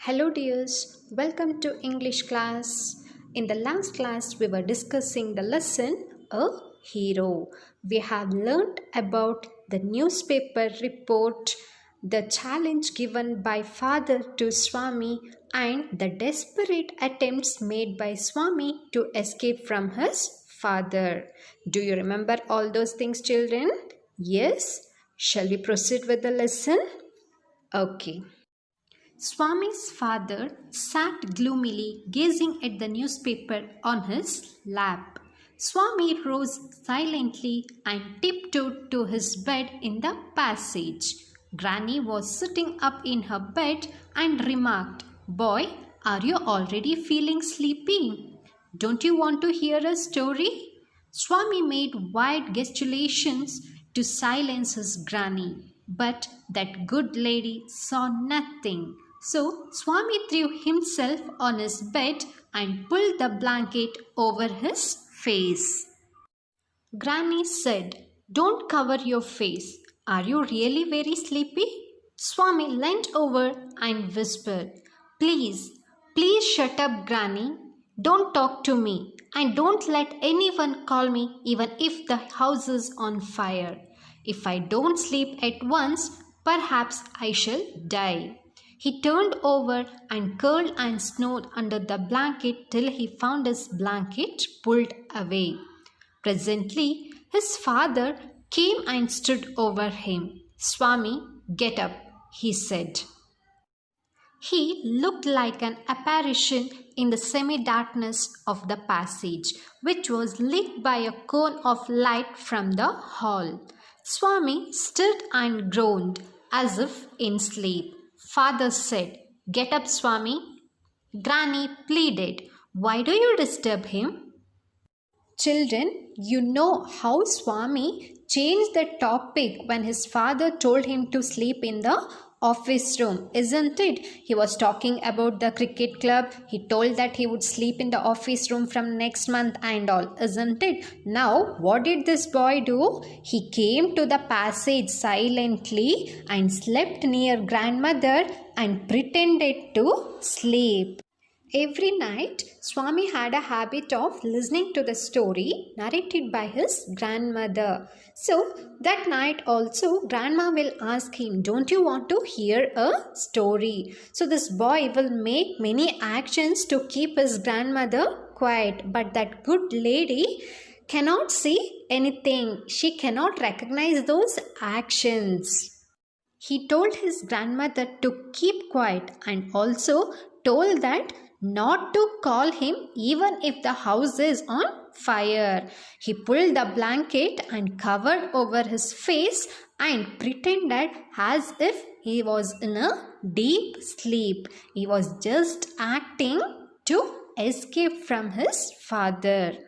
Hello, dears. Welcome to English class. In the last class, we were discussing the lesson A Hero. We have learned about the newspaper report, the challenge given by father to Swami, and the desperate attempts made by Swami to escape from his father. Do you remember all those things, children? Yes? Shall we proceed with the lesson? Okay. Swami's father sat gloomily gazing at the newspaper on his lap. Swami rose silently and tiptoed to his bed in the passage. Granny was sitting up in her bed and remarked, "Boy, are you already feeling sleepy? Don't you want to hear a story?" Swami made wide gesticulations to silence his granny, but that good lady saw nothing. So Swami threw himself on his bed and pulled the blanket over his face. Granny said, "Don't cover your face. Are you really very sleepy?" Swami leant over and whispered, Please shut up, Granny. Don't talk to me, and don't let anyone call me even if the house is on fire. If I don't sleep at once, perhaps I shall die." He turned over and curled and snored under the blanket till he found his blanket pulled away. Presently, his father came and stood over him. "Swami, get up," he said. He looked like an apparition in the semi-darkness of the passage, which was lit by a cone of light from the hall. Swami stood and groaned as if in sleep. Father said, "Get up, Swami." Granny pleaded, "Why do you disturb him?" Children, you know how Swami changed the topic when his father told him to sleep in the office room, isn't it? He was talking about the cricket club. He told that he would sleep in the office room from next month and all, isn't it? Now, what did this boy do? He came to the passage silently and slept near grandmother and pretended to sleep. Every night, Swami had a habit of listening to the story narrated by his grandmother. So, that night also, grandma will ask him, "Don't you want to hear a story?" So, this boy will make many actions to keep his grandmother quiet. But that good lady cannot see anything. She cannot recognize those actions. He told his grandmother to keep quiet and also told that not to call him even if the house is on fire. He pulled the blanket and covered over his face and pretended as if he was in a deep sleep. He was just acting to escape from his father.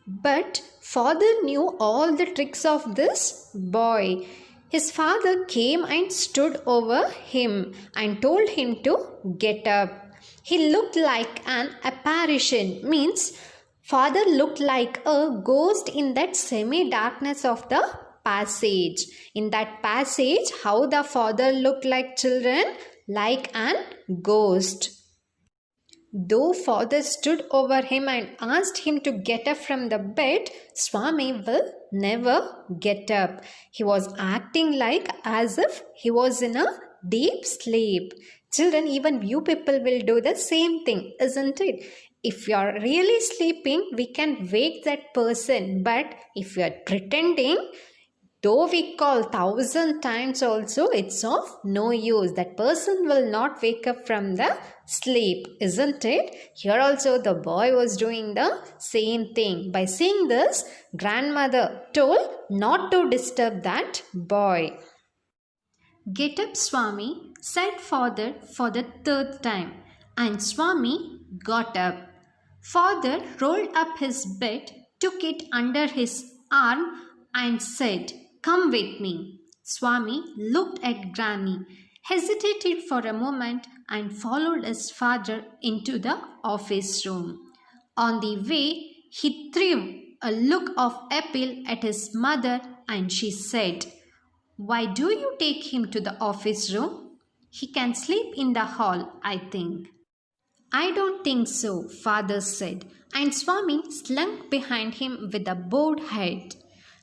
But father knew all the tricks of this boy. His father came and stood over him and told him to get up. He looked like an apparition, means father looked like a ghost in that semi-darkness of the passage. In that passage, how the father looked like, children? Like an ghost. Though father stood over him and asked him to get up from the bed, Swami will never get up. He was acting like as if he was in a deep sleep. Children, even you people will do the same thing, isn't it? If you are really sleeping, we can wake that person. But if you are pretending, though we call 1,000 times also, it's of no use. That person will not wake up from the sleep, isn't it? Here also the boy was doing the same thing. By saying this, grandmother told not to disturb that boy. "Get up, Swami," said father for the third time, and Swami got up. Father rolled up his bed, took it under his arm and said, "Come with me." Swami looked at Granny, hesitated for a moment and followed his father into the office room. On the way, he threw a look of appeal at his mother and she said, "Why do you take him to the office room?" He can sleep in the hall, I think. I don't think so, father said, and Swami slunk behind him with a bowed head.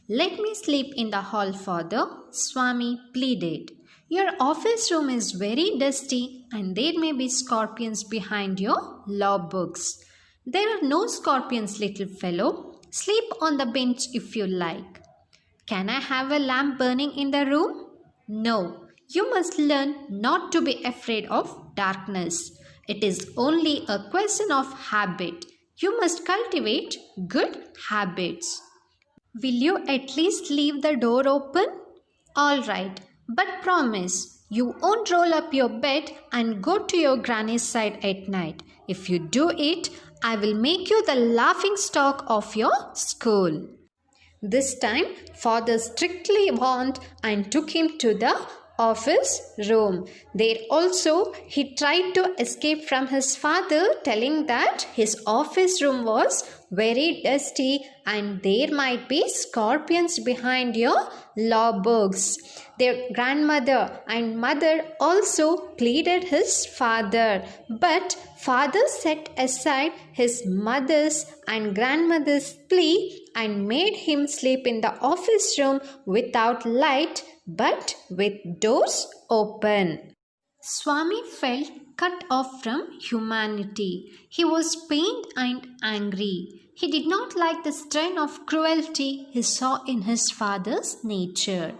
Let me sleep in the hall, father, Swami pleaded. Your office room is very dusty and there may be scorpions behind your law books. There are no scorpions, little fellow. Sleep on the bench if you like. Can I have a lamp burning in the room? No, you must learn not to be afraid of darkness. It is only a question of habit. You must cultivate good habits. Will you at least leave the door open? All right, but promise you won't roll up your bed and go to your granny's side at night. If you do it, I will make you the laughing stock of your school. This time, father strictly warned and took him to the office room. There also, he tried to escape from his father, telling that his office room was very dusty and there might be scorpions behind your law books. Their grandmother and mother also pleaded his father, but father set aside his mother's and grandmother's plea and made him sleep in the office room without light but with doors open. Swami felt cut off from humanity. He was pained and angry. He did not like the strain of cruelty he saw in his father's nature.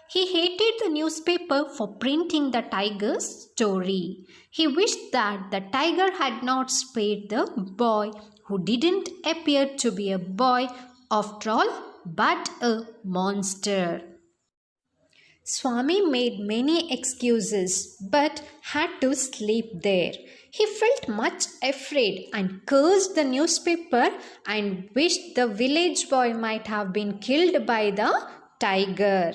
He hated the newspaper for printing the tiger's story. He wished that the tiger had not spared the boy who didn't appear to be a boy after all but a monster. Swami made many excuses but had to sleep there. He felt much afraid and cursed the newspaper and wished the village boy might have been killed by the tiger.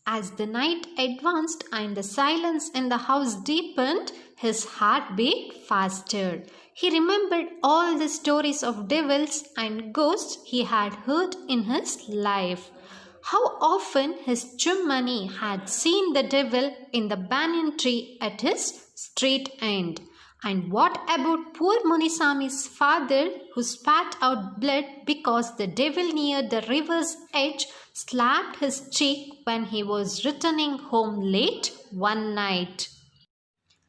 As the night advanced and the silence in the house deepened, his heart beat faster. He remembered all the stories of devils and ghosts he had heard in his life. How often his Chummani had seen the devil in the banyan tree at his street end. And what about poor Munisami's father who spat out blood because the devil near the river's edge slapped his cheek when he was returning home late one night?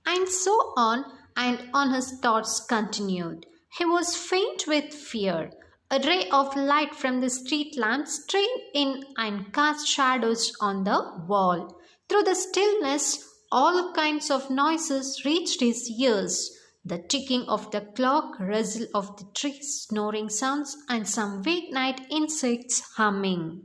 And so on and on his thoughts continued. He was faint with fear. A ray of light from the street lamp streamed in and cast shadows on the wall. Through the stillness, all kinds of noises reached his ears. The ticking of the clock, rustle of the trees, snoring sounds, and some vague night insects humming.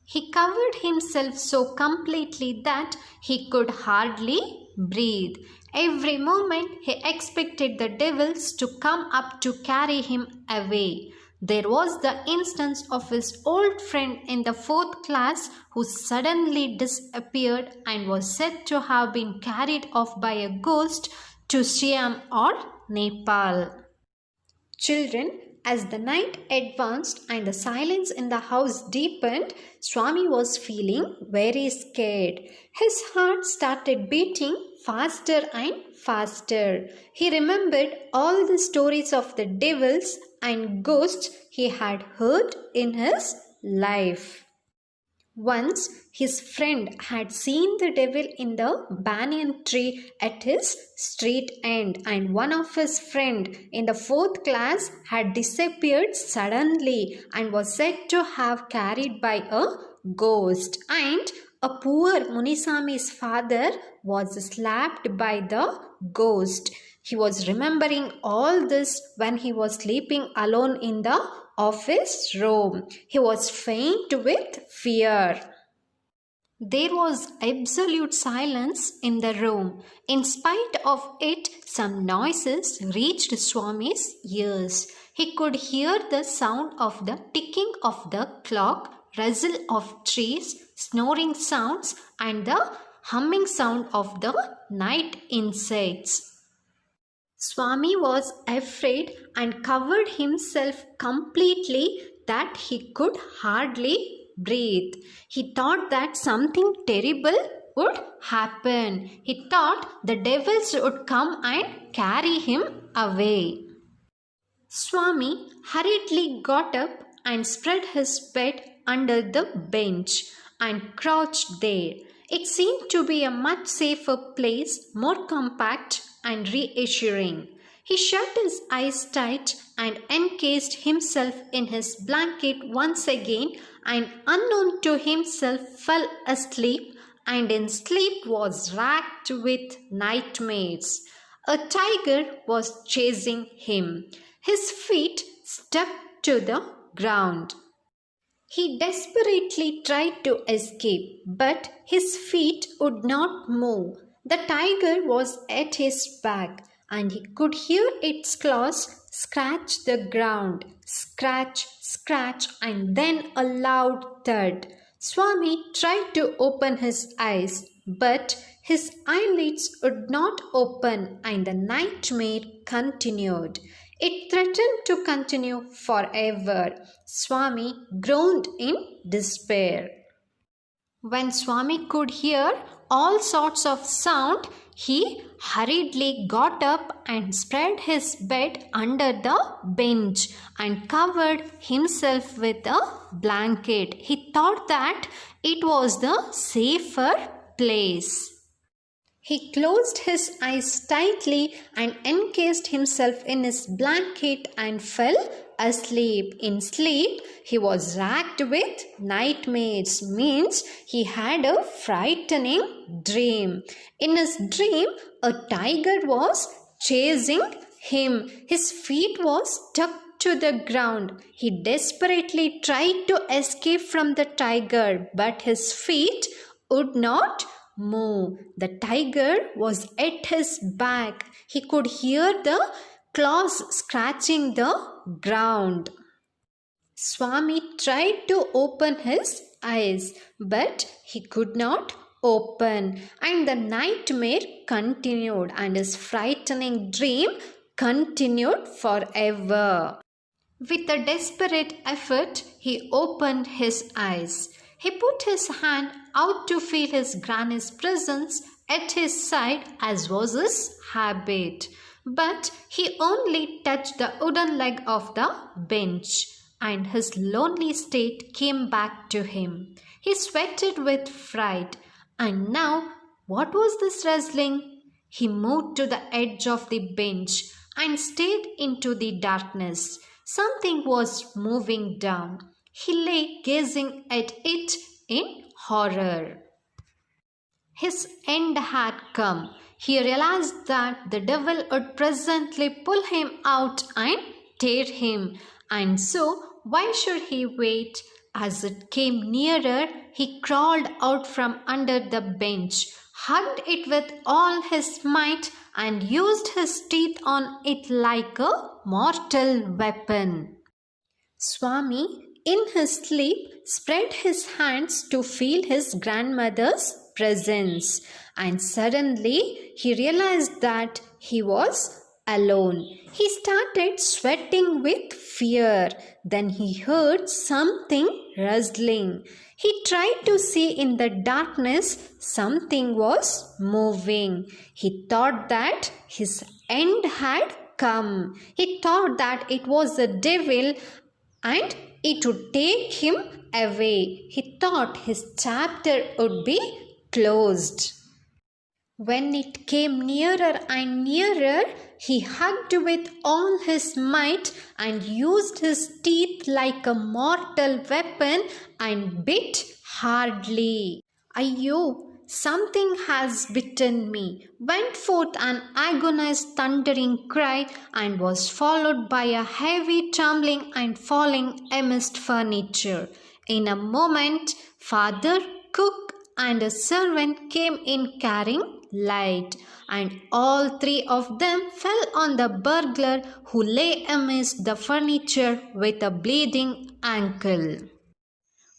He covered himself so completely that he could hardly breathe. Every moment he expected the devils to come up to carry him away. There was the instance of his old friend in the 4th class who suddenly disappeared and was said to have been carried off by a ghost to Siam or Nepal. Children, as the night advanced and the silence in the house deepened, Swami was feeling very scared. His heart started beating faster and faster. He remembered all the stories of the devils and ghosts he had heard in his life. Once his friend had seen the devil in the banyan tree at his street end, and one of his friend in the 4th class had disappeared suddenly and was said to have carried by a ghost, and a poor Munisami's father was slapped by the ghost. He was remembering all this when he was sleeping alone in the office room. He was faint with fear. There was absolute silence in the room. In spite of it, some noises reached Swami's ears. He could hear the sound of the ticking of the clock, rustle of trees, snoring sounds, and the humming sound of the night insects. Swami was afraid and covered himself completely that he could hardly breathe. He thought that something terrible would happen. He thought the devils would come and carry him away. Swami hurriedly got up and spread his bed under the bench and crouched there. It seemed to be a much safer place, more compact and reassuring. He shut his eyes tight and encased himself in his blanket once again, and unknown to himself fell asleep, and in sleep was racked with nightmares. A tiger was chasing him. His feet stuck to the ground. He desperately tried to escape, but his feet would not move. The tiger was at his back, and he could hear its claws scratch the ground. Scratch, scratch, and then a loud thud. Swami tried to open his eyes, but his eyelids would not open, and the nightmare continued. It threatened to continue forever. Swami groaned in despair. When Swami could hear all sorts of sound, he hurriedly got up and spread his bed under the bench and covered himself with a blanket. He thought that it was the safer place. He closed his eyes tightly and encased himself in his blanket and fell asleep. In sleep, he was racked with nightmares, means he had a frightening dream. In his dream, a tiger was chasing him. His feet was stuck to the ground. He desperately tried to escape from the tiger, but his feet would not move. The tiger was at his back. He could hear the claws scratching the ground. Swami tried to open his eyes, but he could not open, and the nightmare continued, and his frightening dream continued forever. With a desperate effort, he opened his eyes. He put his hand out to feel his granny's presence at his side, as was his habit. But he only touched the wooden leg of the bench, and his lonely state came back to him. He sweated with fright. And now, what was this rustling? He moved to the edge of the bench and stared into the darkness. Something was moving down. He lay gazing at it in horror. His end had come. He realized that the devil would presently pull him out and tear him. And so, why should he wait? As it came nearer, he crawled out from under the bench, hugged it with all his might, and used his teeth on it like a mortal weapon. Swami, in his sleep, spread his hands to feel his grandmother's presence, and suddenly he realized that he was alone. He started sweating with fear. Then he heard something rustling. He tried to see in the darkness. Something was moving. He thought that his end had come. He thought that it was the devil and it would take him away. He thought his chapter would be closed. When it came nearer and nearer, he hugged with all his might and used his teeth like a mortal weapon and bit hardly. Ayyo! Something has bitten me, went forth an agonized thundering cry, and was followed by a heavy tumbling and falling amidst furniture. In a moment, father, cook, and a servant came in carrying light, and all three of them fell on the burglar, who lay amidst the furniture with a bleeding ankle.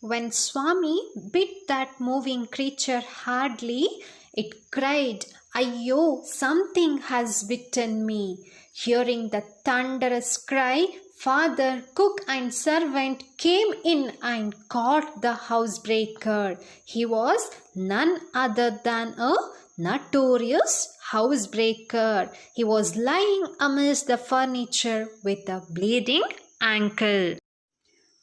When Swami bit that moving creature hardly, it cried, "Ayyo, something has bitten me." Hearing the thunderous cry, Father, cook and servant came in and caught the housebreaker. He was none other than a notorious housebreaker. He was lying amidst the furniture with a bleeding ankle.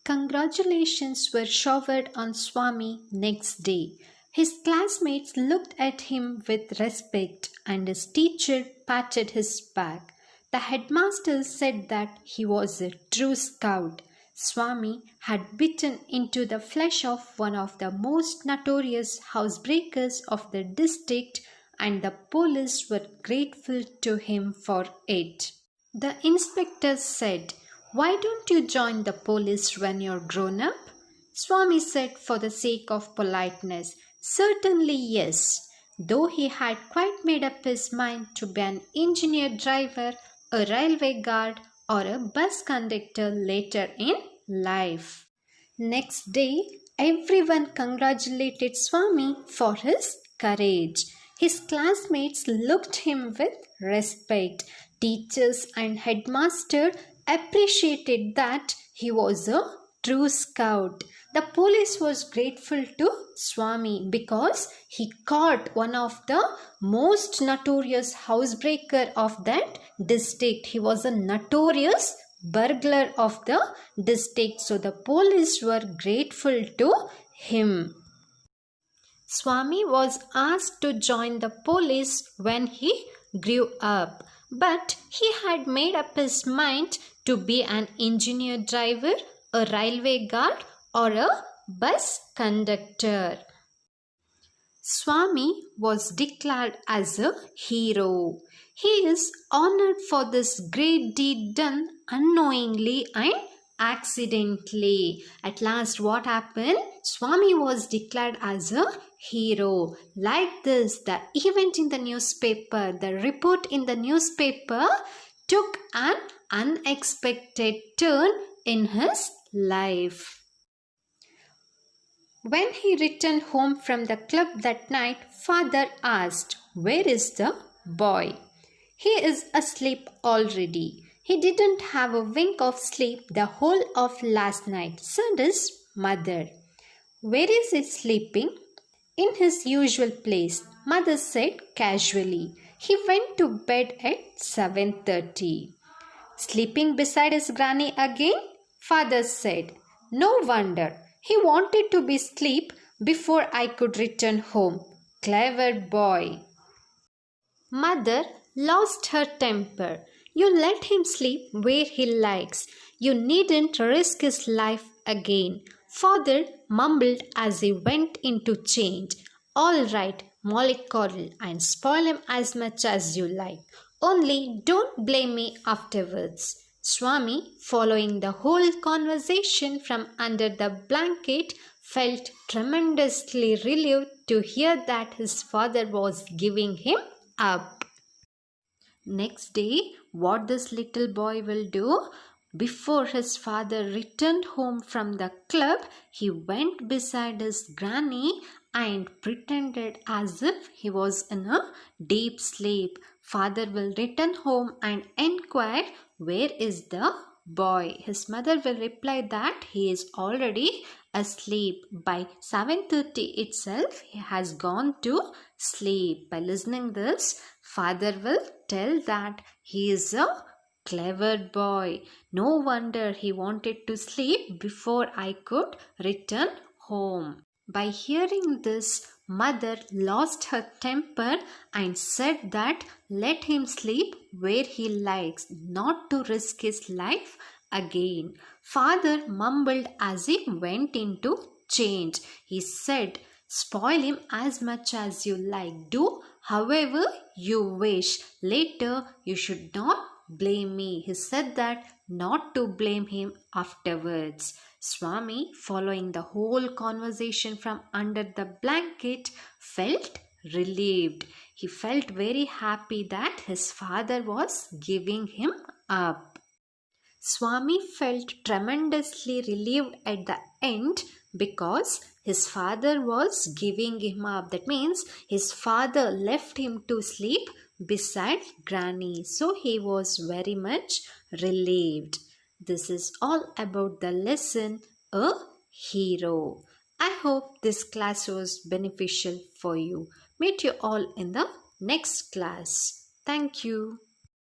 Congratulations were showered on Swami next day. His classmates looked at him with respect and his teacher patted his back. The headmaster said that he was a true scout. Swami had bitten into the flesh of one of the most notorious housebreakers of the district, and the police were grateful to him for it. The inspector said, "Why don't you join the police when you're grown up?" Swami said for the sake of politeness, "Certainly yes," though he had quite made up his mind to be an engineer driver, a railway guard, or a bus conductor later in life. Next day, everyone congratulated Swami for his courage. His classmates looked him with respect. Teachers and headmaster appreciated that he was a true scout. The police was grateful to Swami because he caught one of the most notorious housebreaker of that district. He was a notorious burglar of the district. So the police were grateful to him. Swami was asked to join the police when he grew up, but he had made up his mind to be an engineer driver, a railway guard, or a bus conductor. Swami was declared as a hero. He is honored for this great deed done unknowingly and accidentally. At last, what happened? Swami was declared as a hero. Like this, the event in the newspaper, the report in the newspaper took an unexpected turn in his life. When he returned home from the club that night, father asked, "Where is the boy?" "He is asleep already. He didn't have a wink of sleep the whole of last night," said his mother. "Where is he sleeping?" "In his usual place," mother said casually. "He went to bed at 7:30. "Sleeping beside his granny again?" Father said. "No wonder. He wanted to be asleep before I could return home. Clever boy." Mother lost her temper. "You let him sleep where he likes. You needn't risk his life again." Father mumbled as he went in to change. "All right, mollycoddle and spoil him as much as you like. Only don't blame me afterwards." Swami, following the whole conversation from under the blanket, felt tremendously relieved to hear that his father was giving him up. Next day, what this little boy will do? Before his father returned home from the club, he went beside his granny and pretended as if he was in a deep sleep. Father will return home and inquire, "Where is the boy?" His mother will reply that he is already asleep. By 7:30 itself, he has gone to sleep. By listening this, father will tell that he is a clever boy. No wonder he wanted to sleep before I could return home. By hearing this, mother lost her temper and said that let him sleep where he likes, not to risk his life again. Father mumbled as he went into change. He said, "Spoil him as much as you like. Do however you wish. Later you should not blame me." He said that not to blame him afterwards. Swami, following the whole conversation from under the blanket, felt relieved. He felt very happy that his father was giving him up. Swami felt tremendously relieved at the end because his father was giving him up. That means his father left him to sleep beside Granny. So he was very much relieved. This is all about the lesson A Hero. I hope this class was beneficial for you. Meet you all in the next class. Thank you.